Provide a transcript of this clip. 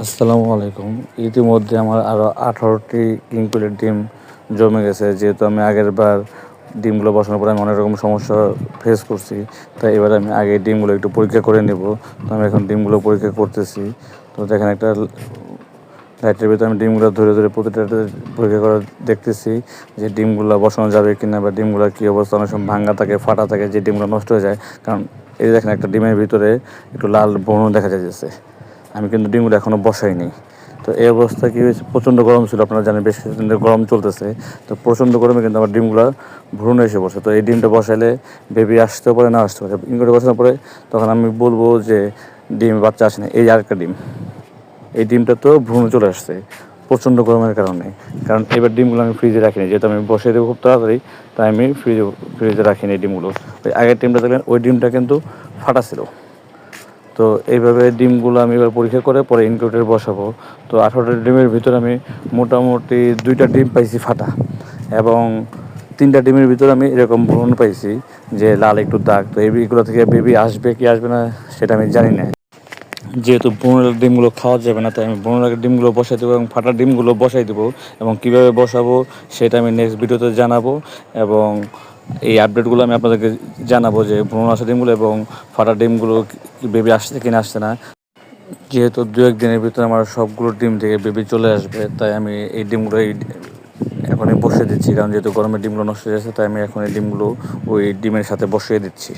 আসসালামু আলাইকুম। ইতিমধ্যে আমার আরও 18টি ইনকুবেটর ডিম জমে গেছে। যেহেতু আমি আগেরবার ডিমগুলো বসানোর পরে আমি অনেক রকম সমস্যা ফেস করছি। তাই এবার আমি আগে ডিমগুলো একটু পরীক্ষা করে নেব। তো আমি এখন ডিমগুলো পরীক্ষা করতেছি। তো দেখেন একটা লাইটের ভিতরে আমি ডিমগুলো ধরে ধরে প্রতিটা পরীক্ষা করে দেখতেছি যে ডিমগুলো বসানো যাবে কিনা বা ডিমগুলোর কী অবস্থা। অনেক সময় ভাঙা থাকে, ফাটা থাকে, যে ডিমগুলো নষ্ট হয়ে যায়। কারণ এই দেখেন একটা ডিমের ভিতরে একটু লাল ব্রণ দেখা যাচ্ছে। আমি কিন্তু ডিমগুলো এখনও বসাইনি। তো এই অবস্থা কী হয়েছে, প্রচণ্ড গরম ছিল, আপনারা জানেন বেশ কিছুদিন ধরে গরম চলতেছে। তো প্রচণ্ড গরমে কিন্তু আমার ডিমগুলো ভ্রূণ এসে বসে। তো এই ডিমটা বসাইলে বেবি আসতেও পারে, না আসতে পারে। ইনকিউবেটরে বসানোর পরে তখন আমি বলবো যে ডিম বাচ্চা আসে না। এই আরেকটা ডিম, এই ডিমটা তো ভ্রূণ চলে আসছে প্রচণ্ড গরমের কারণে। কারণ এবার ডিমগুলো আমি ফ্রিজে রাখিনি, যেহেতু আমি বসিয়ে দেবো খুব তাড়াতাড়ি, তাই আমি ফ্রিজে রাখিনি এই ডিমগুলো। ওই আগের ডিমটা দেখলেন, ওই ডিমটা কিন্তু ফাটা ছিল। তো এইভাবে ডিমগুলো আমি এবার পরীক্ষা করে পরে ইনকিউবেটরে বসাবো। তো 18টা ডিমের ভিতরে আমি মোটামুটি 2টা ডিম পাইছি ফাটা, এবং 3টা ডিমের ভিতরে আমি এরকম ভ্রূণ পাইছি যে লাল একটু দাগ। তো এইগুলো থেকে বেবি আসবে কি আসবে না সেটা আমি জানি না। যেহেতু ভ্রূণের ডিমগুলো খাওয়া যাবে না, তাই আমি ভ্রূণের ডিমগুলো বসাই দেবো এবং ফাটা ডিমগুলো বসাই দেবো। এবং কীভাবে বসাবো সেটা আমি নেক্সট ভিডিওতে জানাবো, এবং এই আপডেটগুলো আমি আপনাদেরকে জানাবো যে ভ্রূণ আসা ডিমগুলো এবং ফাটা ডিমগুলো বেবি আসছে কিনা আসছে না। যেহেতু 2-1 দিনের ভিতরে আমার সবগুলো ডিম থেকে বেবি চলে আসবে, তাই আমি এই ডিমগুলো এখনই বসিয়ে দিচ্ছি। কারণ যেহেতু গরমের ডিমগুলো নষ্ট হয়ে যাচ্ছে, তাই আমি এখন এই ডিমগুলো ওই ডিমের সাথে বসিয়ে দিচ্ছি।